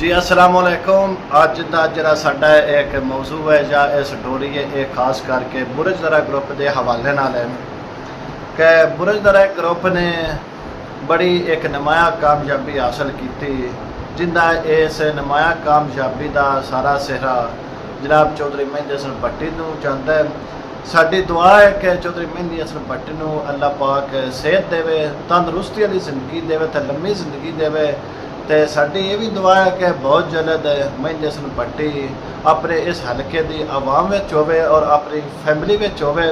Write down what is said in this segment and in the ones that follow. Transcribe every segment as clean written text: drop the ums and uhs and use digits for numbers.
जी अस्सलाम वालेकुम। अज का जरा साडा एक मौजू है या स्टोरी है, ये खास करके बुरजदरा ग्रुप के हवाले नाल है कि बुरजदरा ग्रुप ने बड़ी एक नुमाया कामयाबी हासिल की, जिंदा इस नुमाया कामयाबी का सारा सिहरा जनाब चौधरी मेहंदी हसन भट्टी नूं जांदा है। साडी दुआ है कि चौधरी मेहंदी हसन भट्टी नूं अल्लाह पाक सेहत देवे, तंदुरुस्ती वाली जिंदगी देवे, ते लंबी जिंदगी देवे। तो साड़ी ये भी दुआ है कि बहुत जल्द मेहंदी हसन भट्टी अपने इस हल्के की आवाम में होवे और अपनी फैमिली में होवे।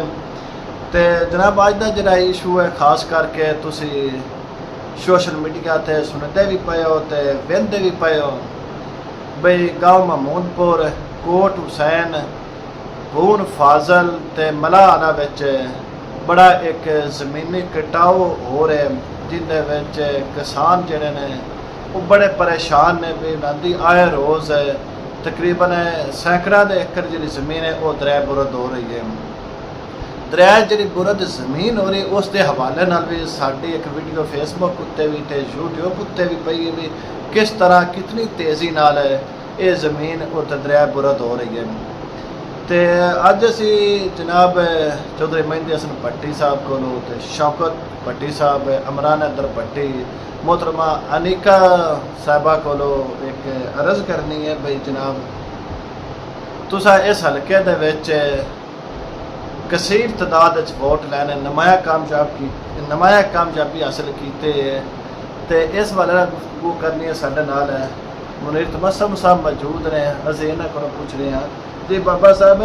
तो जनाब अज का जरा इशू है, खास करके तुसी सोशल मीडिया ते सुनते भी पे हो तो वेंदे भी पे हो बई गाँव महमूदपुर कोट हुसैन बून फाजल ते मलाना विच बड़ा एक ज़मीनी कटाव हो रहा, जिंदे विच किसान जिहड़े ने वो बड़े परेशान ने भी। नदी आए रोज़ तकरीबन सैकड़ा के एकड़ जी जमीन है वो दरिया बुरद हो रही है। दरिया जी बुरद जमीन हो रही, उस दे हवाले नाल भी साड़ी एक वीडियो फेसबुक उत्ते भी ते यूट्यूब उत्ते भी पई है भी किस तरह कितनी तेज़ी नाल ये ज़मीन उत दरिया बुरद हो रही है। तो अज असी जनाब चौधरी मेहंदी हसन भट्टी साहब को शौकत भट्टी साहब अमरान अदर भट्टी मोहतरमा अनिका साहबा को एक अर्ज़ करनी है बई जनाब तुसा इस हल्के दे विच कसीर तादाद वोट लैने नुमाया कामयाबी हासिल की, तो इस वाले गुफ्तगू करनी है। साडे नाल है मुनीर तमस्सम साहब मौजूद ने, असीं इन्हां कोलों पुछ रहे हैं जी बाबा साहब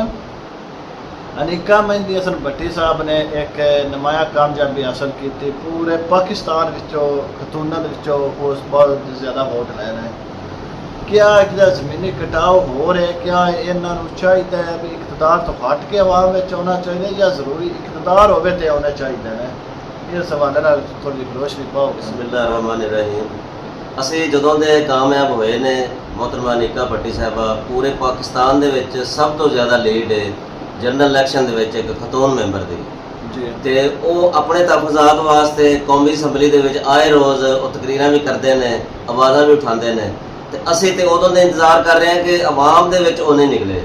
अनिका मेहंदी हसन भट्टी साहब ने एक नुमाया कामयाबी हासिल की, पूरे पाकिस्तान विचों खतूनन विचों उस बहुत ज़्यादा वोट लै रहे हैं। क्या एक ज़मीनी कटाव हो रहा है? क्या इन्हों चाहिए है भी इकतदार तो हट के आवाम में आना चाहिए या जरूरी इकतदार होवे ते आने चाहिए ने? इस हवाले नाल थोड़ी रोशनी पाओ। बिस्मिल्लाहिर्रहमानिर्रहीम। असीं जदों दे कामयाब होए ने मोहतरमा अनिका भट्टी साहबा पूरे पाकिस्तान दे विच सब तो ज़्यादा लीड है जनरल इलैक्शन दे विच एक खतून मैंबर दी जी, ते वो अपने तहफ़ुज़ात वास्ते कौमी असैंबली दे विच आए रोज़ वो तकरीरां भी करते हैं, आवाज़ां भी उठाते हैं। तो असीं ते उदों दे इंतज़ार कर रहे हैं कि आवाम दे विच वो नहीं निकले,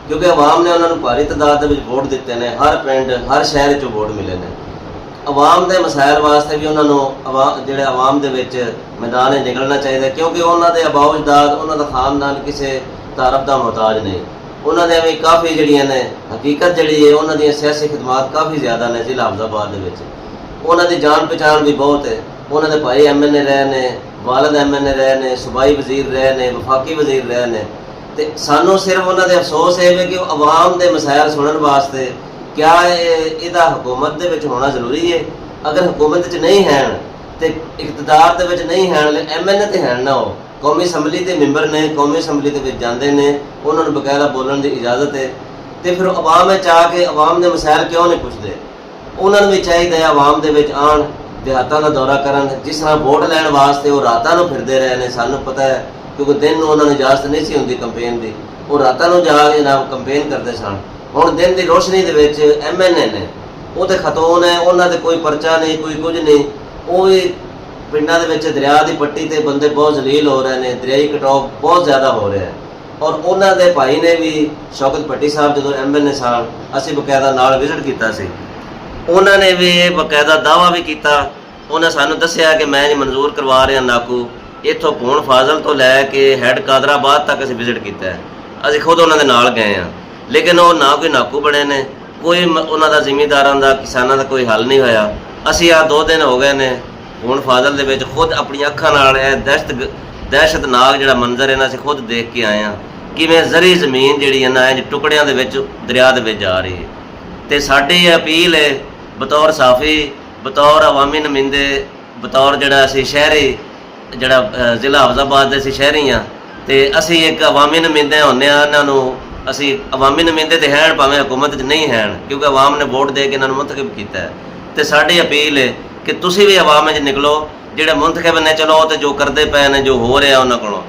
क्योंकि आवाम ने उन्होंने भारी तादाद दे विच वोट दिते हैं। हर पिंड हर शहर चों वोट मिले हैं। आवाम के मसाइल वास्ते भी उन्होंने जिहड़े आवाम दे विच मैदान निकलना चाहिए, क्योंकि उन्होंने अबाऊ अजदाद उन्होंने खानदान किसी तारफ का मोहताज नहीं। उन्होंने भी काफ़ी जड़ियाँ ने हकीकत जी है उन्होंने सियासी खिदमात काफ़ी ज़्यादा ने जिला हफजाबाद उन्होंने जान पहचान भी बहुत है। उन्होंने भाई MNA रहे ने, वालद MNA रहे ने, सूबाई वजीर रहे ने, वफाकी वजीर रहे ने। तो सानू सिर्फ उन्होंने अफसोस है कि आवाम के मसाइल सुनने वास्ते क्या इहदा हुकूमत दे विच होना जरूरी है? अगर हुकूमत च नहीं है तो इकतदार दे विच नहीं है, MNA तो है ना, वो कौमी असैंबली के मैंबर ने, कौमी असैंबली के जाते हैं, उन्होंने बकायदा बोलने की इजाज़त है। तो फिर आवाम में आके आवाम के मसाइल क्यों नहीं पुछते? उन्होंने भी चाहिए आवाम के आन देहातों का दौरा करन। जिस तरह वोट लैन वास्ते वो रातों को फिरते रहे हैं, सानू पता है, क्योंकि दिन में उन्होंने इजाजत नहीं सी होंदी कंपेन की, वो रातों को जाके जनाब कंपेन करते सन। हुण दिन की रोशनी के MNA ने, वो तो खतून है, उन्होंने कोई परचा नहीं, कोई कुछ नहीं। वो भी पिंडों के दरिया की पट्टी से बंदे बहुत जलील हो रहे हैं, दरियाई कटाव बहुत ज़्यादा हो रहा है। और उन्होंने भाई ने भी शौकत भट्टी साहब जो MNA सन, असीं बकायदा नाल विजिट किया सी, उन्होंने भी बकायदा दावा भी किया। उन्हें सानू दस्सिया कि मैं मंजूर करवा रहा नाकू इत्थों भूण फाजल तो लैके हैड कादराबाद तक असीं विजिट किया। असीं खुद उन्होंने नाल गए हैं, लेकिन वो ना कोई नाकू बने ने, कोई उन्होंने जिमीदारां दा किसानां दा कोई हल नहीं होया। असीं आ 2 दिन हो गए ने भूण फाजल दे विच खुद अपनी अखां नाल दहशतनाक जिहड़ा मंजर है ना असीं खुद देख के आए हैं, किवें ज़री ज़मीन जिहड़ी है ना इंज टुकड़ियां दे विच दरिया दे विच जा रही है। तो साडी अपील है बतौर साफ़ी, बतौर अवामी नुमाइंदे, बतौर जिहड़ा असीं शहरी जिहड़ा जिला हफजाबाद दे असीं शहरी हाँ, तो असीं एक अवामी नुमाइंदे होंदे आ। इन्हों असीं अवामी नुमाइंदे तो हैं भावें हुकूमत नहीं हैं, क्योंकि अवाम ने वोट दे के इन्होंने मुंतखब किया है। तो साडी अपील है कि तुसीं भी अवाम में निकलो, जिहड़े मुंतखब ने चलो तो जो करते पे ने जो हो रहा उन्होंने कोलों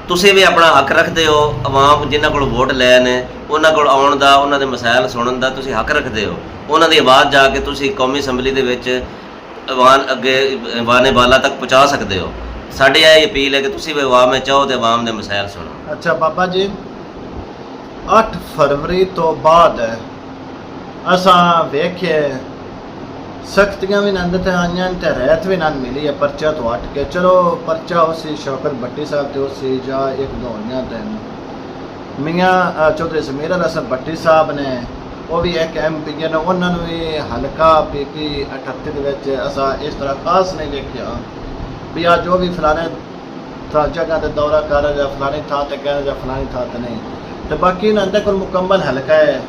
तुसीं भी अपना हक रखते हो। अवाम जिन्हां कोल वोट लै ने उन्हां कोल आउण दा, उन्हां दे मसाइल सुणन दा तुसीं हक रखते हो। उन्हां दी आवाज़ जाके तुसीं कौमी असैंबली दे विच वान अगे वाने वाला तक पहुँचा सकते हो। ਸਾਡੀ ਇਹ ਅਪੀਲ ਹੈ ਕਿ ਤੁਸੀਂ ਵੀ ਆਵਾਮ ਵਿੱਚ ਚਾਹੋ ਤੇ ਆਵਾਮ ਦੇ ਮਸਾਇਲ ਸੁਣੋ। ਅੱਛਾ ਬਾਬਾ ਜੀ, 8 ਫਰਵਰੀ ਤੋਂ ਬਾਅਦ ਅਸਾਂ ਵੇਖਿਆ ਸਖਤੀਆਂ ਵੀ ਨੰਦ ਤੇ ਆਈਆਂ ਤੇ ਰਹਿਤ ਵੀ ਨੰਦ ਮਿਲੀ ਹੈ ਪਰਚਾ ਤੋਂ ਹਟ ਕੇ। ਚਲੋ ਪਰਚਾ ਉਸੇ ਸ਼ੌਕਤ ਭੱਟੀ ਸਾਹਿਬ ਤੇ ਉਸੇ ਜਾਂ ਇੱਕ ਦੋਨੀਆਂ ਤੇ ਮੀਆਂ ਚੌਧਰੀ ਜ਼ਮੀਰ ਹਸਨ ਭੱਟੀ ਸਾਹਿਬ ਨੇ, ਉਹ ਵੀ ਇੱਕ MP ਨੇ, ਉਹਨਾਂ ਨੂੰ ਵੀ ਹਲਕਾ PP 38 ਦੇ ਵਿੱਚ ਅਸਾਂ ਇਸ ਤਰ੍ਹਾਂ ਖਾਸ ਨਹੀਂ ਵੇਖਿਆ ਵੀ ਆ ਜੋ ਵੀ ਫਲਾਣੇ ਜਗ੍ਹਾ ਤੇ ਦੌਰਾ ਕਰ ਜਾਂ ਫਲਾਣੀ ਥਾਂ ਤੇ ਕਹਿ ਜਾਂ ਫਲਾਣੀ ਥਾਂ ਤੇ ਨਹੀਂ। ਤੇ ਬਾਕੀ ਨੰਦਾ ਕੋਲ ਮੁਕੰਮਲ ਹਲਕਾ ਹੈ,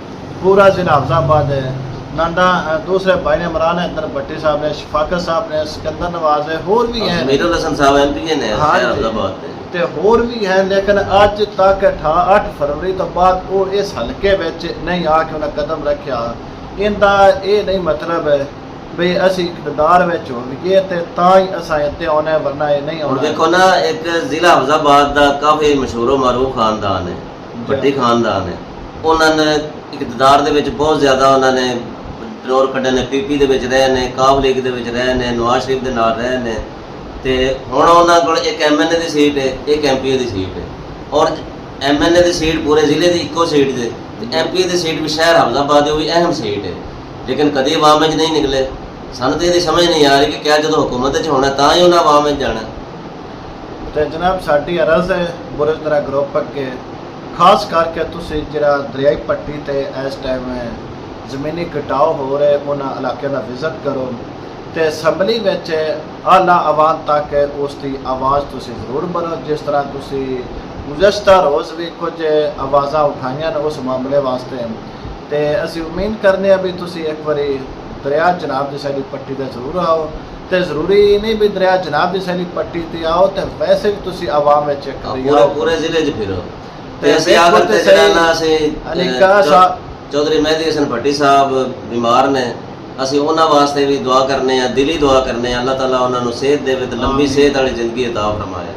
ਪੂਰਾ ਜ਼ਿਲ੍ਹਾ ਹਫਜ਼ਾਬਾਦ ਹੈ। ਨੰਦਾ ਦੂਸਰੇ ਭਾਈ ਨੇ ਇਮਰਾਨ हैदर भट्टी साहब ने, शफाकत साहब ने, सिकंदर नवाज है, होर भी है, ਜ਼ਮੀਰ ਹਸਨ ਸਾਹਿਬ MP ਨੇ हाँ जी। ਹਫਜ਼ਾਬਾਦ ਦੇ। ਤੇ ਹੋਰ ਵੀ ਹੈ, ਲੇਕਿਨ ਅੱਜ ਤੱਕ 8 ਫਰਵਰੀ ਤੋਂ ਬਾਅਦ ਉਹ ਇਸ ਹਲਕੇ ਵਿੱਚ ਨਹੀਂ ਆ ਕੇ ਉਹਨਾਂ ਕਦਮ ਰੱਖਿਆ। ਇਹਦਾ ਇਹ ਨਹੀਂ ਮਤਲਬ ਹੈ ਵੀ ਅਸੀਂ ਇਕਤਦਾਰ ਵਿੱਚ ਹੋਈਏ ਤੇ ਤਾਂ ਹੀ ਅਸਾਂ ਇੱਥੇ ਆਉਣਾ, ਵਰਨਾ ਇਹ ਨਹੀਂ ਹੁਣ ਆਉਣਾ। ਦੇਖੋ ਨਾ, ਇੱਕ ਜ਼ਿਲ੍ਹਾ ਹਫਜ਼ਾਬਾਦ ਦਾ ਕਾਫੀ ਮਸ਼ਹੂਰ ਮਾਰੂਫ ਖਾਨਦਾਨ ਹੈ, ਭੱਟੀ ਖਾਨਦਾਨ ਹੈ। ਉਹਨਾਂ ਨੇ ਇਕਤਦਾਰ ਦੇ ਵਿੱਚ ਬਹੁਤ ਜ਼ਿਆਦਾ ਉਹਨਾਂ ਨੇ ਦੌਰ ਕੱਢੇ ਨੇ, PP ਦੇ ਵਿੱਚ ਰਹੇ ਨੇ, ਕਾਬ ਲੀਗ ਦੇ ਵਿੱਚ ਰਹੇ ਨੇ, ਨਵਾਜ਼ ਸ਼ਰੀਫ ਦੇ ਨਾਲ ਰਹੇ ਨੇ। ਤੇ ਹੁਣ ਉਹਨਾਂ ਕੋਲ ਇੱਕ MNA ਦੀ ਸੀਟ ਹੈ, ਇੱਕ MPA ਦੀ ਸੀਟ ਹੈ, ਔਰ MNA ਦੀ ਸੀਟ ਪੂਰੇ ਜ਼ਿਲ੍ਹੇ ਦੀ ਇੱਕੋ ਸੀਟ ਦੇ, ਤੇ MPA ਦੀ ਸੀਟ ਵੀ ਸ਼ਹਿਰ ਹਫਜ਼ਾਬਾਦ ਦੀ, ਉਹ ਵੀ ਅਹਿਮ ਸੀਟ ਹੈ। ਲੇਕਿਨ ਕਦੀ ਆਵਾਮ ਵਿੱਚ ਨਹੀਂ ਨਿਕਲੇ। ਸਾਨੂੰ ਤਾਂ ਇਹਦੀ ਸਮਝ ਨਹੀਂ ਆ ਰਹੀ ਕਿ ਕਿਆ ਜਦੋਂ ਹੁਕੂਮਤ 'ਚ ਹੋਣਾ ਤਾਂ ਹੀ ਉਹਨਾਂ ਆਵਾਮ ਵਿੱਚ ਜਾਣਾ। ਤੇ ਜਨਾਬ ਸਾਡੀ ਅਰਜ਼ ਹੈ ਬੁਰਜਦਰਾ ਗਰੁੱਪ ਅੱਗੇ, ਖਾਸ ਕਰਕੇ ਤੁਸੀਂ ਜਿਹੜਾ ਦਰਿਆਈ ਪੱਟੀ ਤੇ ਇਸ ਟਾਈਮ ਜ਼ਮੀਨੀ ਕਟਾਓ ਹੋ ਰਿਹਾ, ਉਹਨਾਂ ਇਲਾਕਿਆਂ ਦਾ ਵਿਜ਼ਿਟ ਕਰੋ ਤੇ ਅਸੈਂਬਲੀ ਵਿੱਚ ਆਲਾ ਆਵਾਮ ਤੱਕ ਉਸ ਦੀ ਆਵਾਜ਼ ਤੁਸੀਂ ਜ਼ਰੂਰ ਬਣੋ। ਜਿਸ ਤਰ੍ਹਾਂ ਤੁਸੀਂ ਗੁਜ਼ਸ਼ਤਾ ਰੋਜ਼ ਵੀ ਕੁਝ ਆਵਾਜ਼ਾਂ ਉਠਾਈਆਂ ਨੇ ਉਸ ਮਾਮਲੇ ਵਾਸਤੇ, ਤੇ ਅਸੀਂ ਉਮੀਦ ਕਰਨੇ ਆ ਵੀ ਤੁਸੀਂ ਇੱਕ ਵਾਰੀ ਦਰਿਆ ਜਨਾਬ ਦੀ ਸੈਲੀ ਪੱਟੀ ਤੇ ਜ਼ਰੂਰ ਆਓ। ਤੇ ਜ਼ਰੂਰੀ ਨਹੀਂ ਵੀ ਦਰਿਆ ਜਨਾਬ ਦੀ ਸੈਲੀ ਪੱਟੀ ਤੇ ਆਓ, ਤੇ ਵੈਸੇ ਵੀ ਤੁਸੀਂ ਆਵਾਮ ਵਿੱਚ ਇੱਕ ਵਾਰੀ ਆਓ, ਪੂਰੇ ਜ਼ਿਲ੍ਹੇ 'ਚ ਫਿਰੋ। ਤੇ ਤੇ ਅਸੀਂ ਆਖਰ ਤੇ ਜਿਹੜਾ ਨਾ ਅਸੀਂ ਅਲੀਕਾ ਸਾਹਿਬ ਚੌਧਰੀ ਮਹਿਦੀ ਹਸਨ ਭੱਟੀ ਸਾਹਿਬ ਬਿਮਾਰ ਨੇ, ਅਸੀਂ ਉਹਨਾਂ ਵਾਸਤੇ ਵੀ ਦੁਆ ਕਰਨੇ ਆ, ਦਿਲੀ ਦੁਆ ਕਰਨੇ ਆ, ਅੱਲਾਹ ਤਾਲਾ ਉਹਨਾਂ ਨੂੰ ਸਿਹਤ ਦੇਵੇ ਤੇ ਲੰਬੀ ਸਿਹਤ ਵਾਲੀ ਜ਼ਿੰਦਗੀ ਅਤਾ ਫਰਮਾਏ।